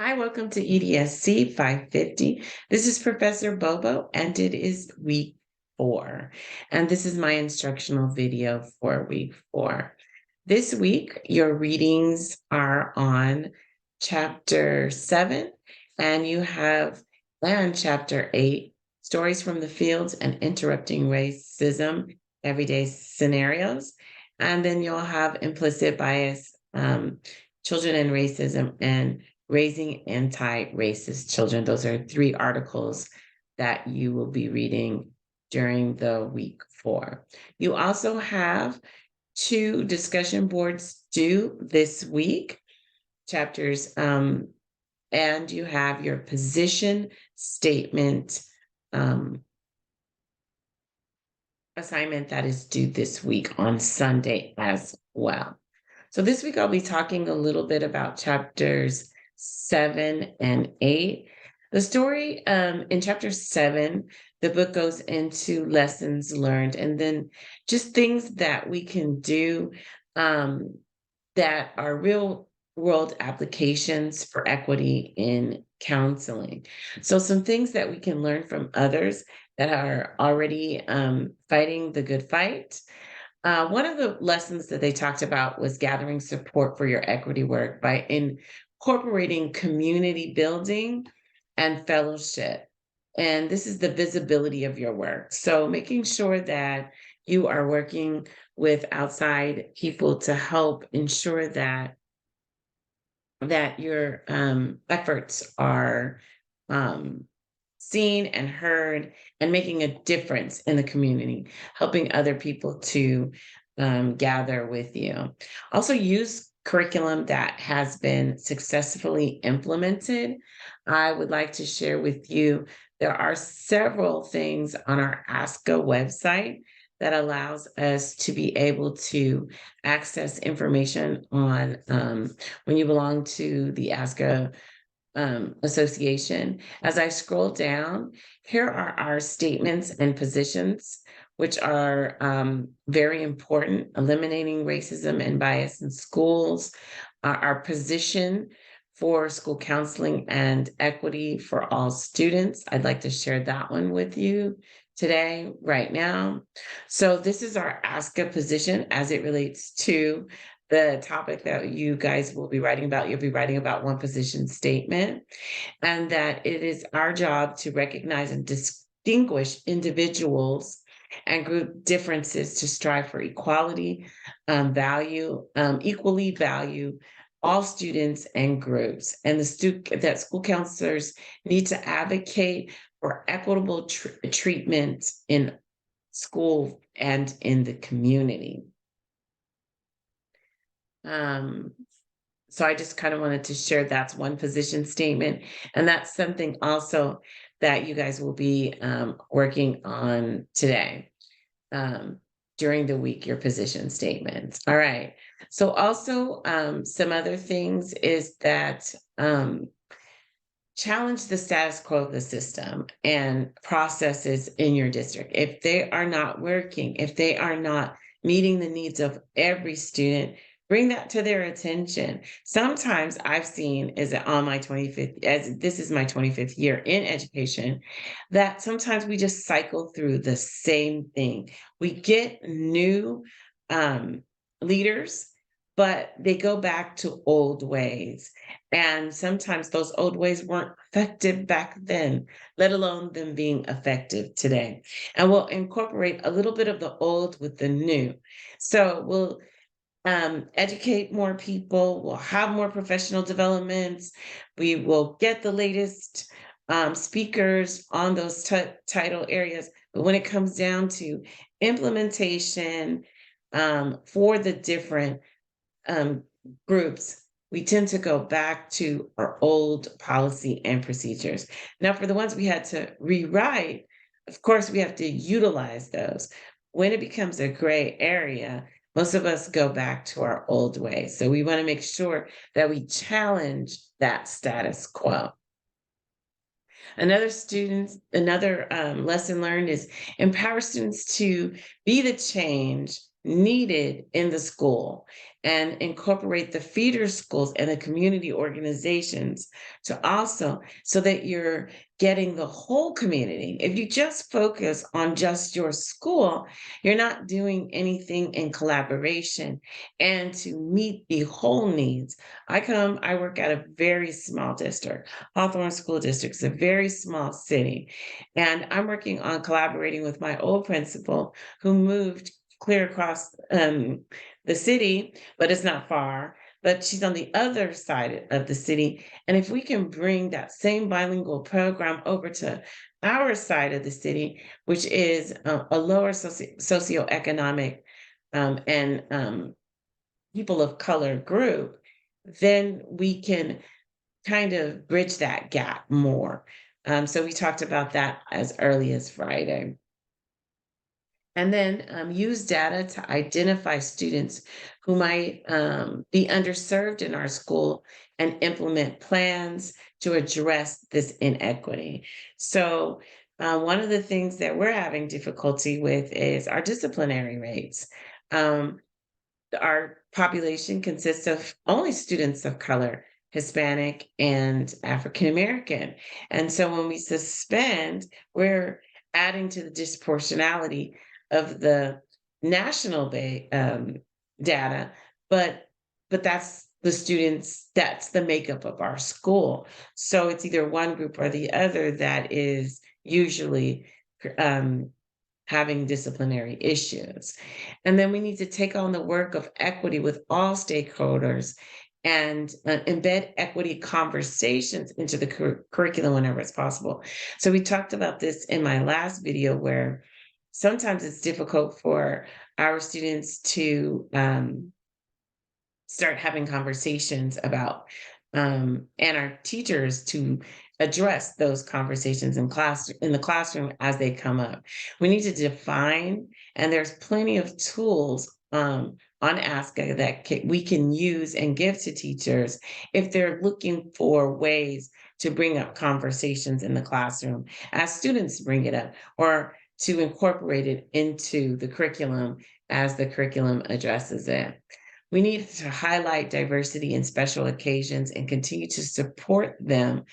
Hi, welcome to EDSC 550. This is Professor Bobo, and it is week 4. And this is my instructional video for week 4. This week, your readings are on chapter 7, and you have and chapter 8, Stories from the Fields and Interrupting Racism, Everyday Scenarios. And then you'll have Implicit Bias, Children and Racism, and Raising Anti-Racist Children. Those are 3 articles that you will be reading during the week 4. You also have 2 discussion boards due this week, chapters, and you have your position statement assignment that is due this week on Sunday as well. So this week I'll be talking a little bit about chapters 7 and 8. The story in chapter 7, the book goes into lessons learned and then just things that we can do that are real world applications for equity in counseling. So some things that we can learn from others that are already fighting the good fight. One of the lessons that they talked about was gathering support for your equity work by incorporating community building and fellowship. And this is the visibility of your work. So making sure that you are working with outside people to help ensure that your efforts are seen and heard and making a difference in the community, helping other people to gather with you. Also, use curriculum that has been successfully implemented. I would like to share with you there are several things on our ASCA website that allows us to be able to access information on when you belong to the ASCA association. As I scroll down, here are our statements and positions, which are very important: eliminating racism and bias in schools, our position for school counseling and equity for all students. I'd like to share that one with you today, right now. So this is our ASCA position as it relates to the topic that you guys will be writing about. You'll be writing about one position statement, and that it is our job to recognize and distinguish individuals and group differences to strive for equality, equally value all students and groups. And that school counselors need to advocate for equitable treatment in school and in the community. So I just kind of wanted to share that's one position statement. And that's something also that you guys will be working on today during the week, your position statements. All right. So also some other things is that challenge the status quo of the system and processes in your district. If they are not working, if they are not meeting the needs of every student, bring that to their attention. Sometimes I've seen is that on my 25th, as this is my 25th year in education, that sometimes we just cycle through the same thing. We get new leaders, but they go back to old ways. And sometimes those old ways weren't effective back then, let alone them being effective today. And we'll incorporate a little bit of the old with the new. So we'll educate more people, we'll have more professional developments, we will get the latest speakers on those title areas. But when it comes down to implementation for the different groups, we tend to go back to our old policy and procedures. Now, for the ones we had to rewrite, of course, we have to utilize those. When it becomes a gray area, most of us go back to our old ways. So we want to make sure that we challenge that status quo. Another lesson learned is empower students to be the change needed in the school and incorporate the feeder schools and the community organizations to also so that you're getting the whole community. If you just focus on just your school, you're not doing anything in collaboration and to meet the whole needs. I work at a very small district. Hawthorne School District is a very small city. And I'm working on collaborating with my old principal who moved clear across the city, but it's not far. But she's on the other side of the city. And if we can bring that same bilingual program over to our side of the city, which is a lower socioeconomic and people of color group, then we can kind of bridge that gap more. So we talked about that as early as Friday. And then use data to identify students who might be underserved in our school and implement plans to address this inequity. So, one of the things that we're having difficulty with is our disciplinary rates. Um, our population consists of only students of color, Hispanic and African American. And so when we suspend, we're adding to the disproportionality of the national data, but that's the students, that's the makeup of our school. So it's either one group or the other that is usually um, having disciplinary issues. And then we need to take on the work of equity with all stakeholders and embed equity conversations into the curriculum whenever it's possible. So we talked about this in my last video where sometimes it's difficult for our students to start having conversations about and our teachers to address those conversations in the classroom as they come up. We need to define, and there's plenty of tools on ASCA that we can use and give to teachers if they're looking for ways to bring up conversations in the classroom as students bring it up, or to incorporate it into the curriculum as the curriculum addresses it. We need to highlight diversity in special occasions and continue to support them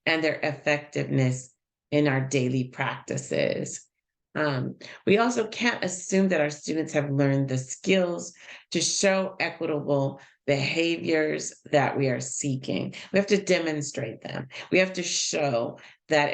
and their effectiveness in our daily practices. We also can't assume that our students have learned the skills to show equitable behaviors that we are seeking. We have to demonstrate them. We have to show that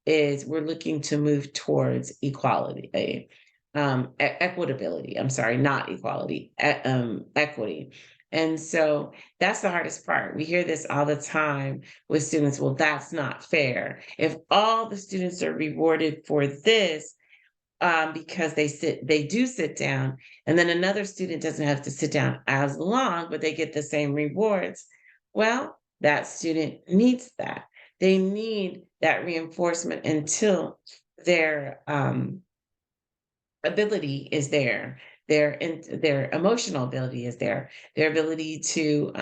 we're looking to move towards equality, equitability. I'm sorry, not equality, equity. And so that's the hardest part. We hear this all the time with students. Well, that's not fair. If all the students are rewarded for this, because they do sit down, and then another student doesn't have to sit down as long, but they get the same rewards. Well, that student needs that. They need that reinforcement until their ability is there, their emotional ability is there, their ability to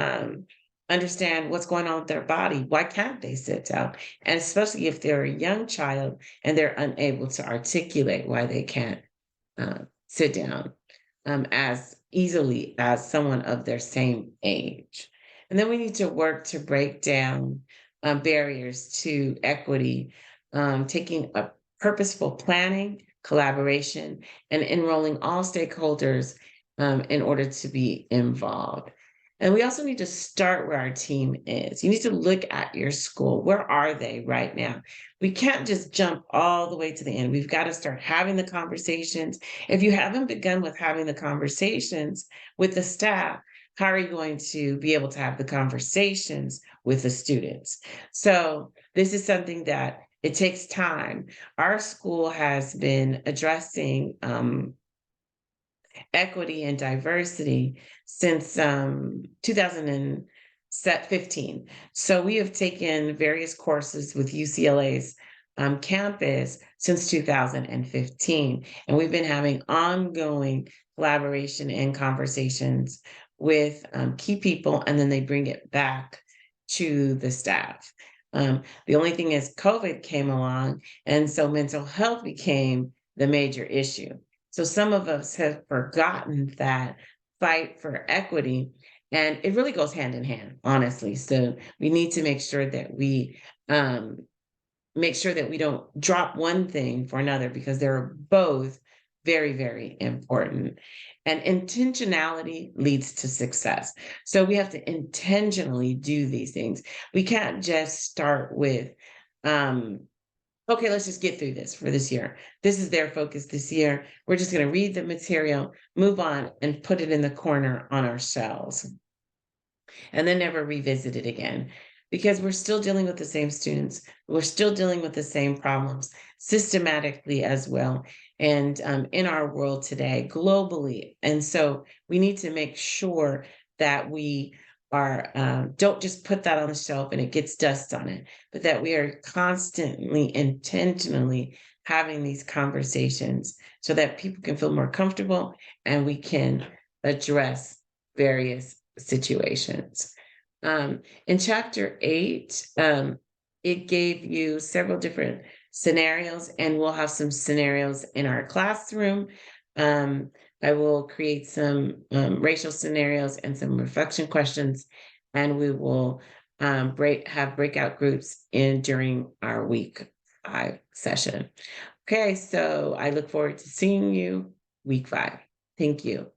understand what's going on with their body. Why can't they sit down? And especially if they're a young child and they're unable to articulate why they can't sit down as easily as someone of their same age. And then we need to work to break down barriers to equity, taking a purposeful planning, collaboration, and enrolling all stakeholders in order to be involved. And we also need to start where our team is. You need to look at your school. Where are they right now? We can't just jump all the way to the end. We've got to start having the conversations. If you haven't begun with having the conversations with the staff, how are you going to be able to have the conversations with the students? So this is something that it takes time. Our school has been addressing equity and diversity since 2015. So we have taken various courses with UCLA's campus since 2015. And we've been having ongoing collaboration and conversations with key people, and then they bring it back to the staff. The only thing is COVID came along, and so mental health became the major issue. So some of us have forgotten that fight for equity, and it really goes hand in hand, honestly. So we need to um, make sure that we don't drop one thing for another because they're both very, very important. And intentionality leads to success. So we have to intentionally do these things. We can't just start with, um, okay, let's just get through this for this year. This is their focus this year. We're just going to read the material, move on, and put it in the corner on our shelves and then never revisit it again because we're still dealing with the same students. We're still dealing with the same problems systematically as well. And in our world today, globally. And so we need to make sure that we are, don't just put that on the shelf and it gets dust on it, but that we are constantly, intentionally having these conversations so that people can feel more comfortable and we can address various situations. In chapter 8, it gave you several different scenarios, and we'll have some scenarios in our classroom. Um, I will create some racial scenarios and some reflection questions, and we will have breakout groups in during our week 5 session. Okay, so I look forward to seeing you week 5. Thank you.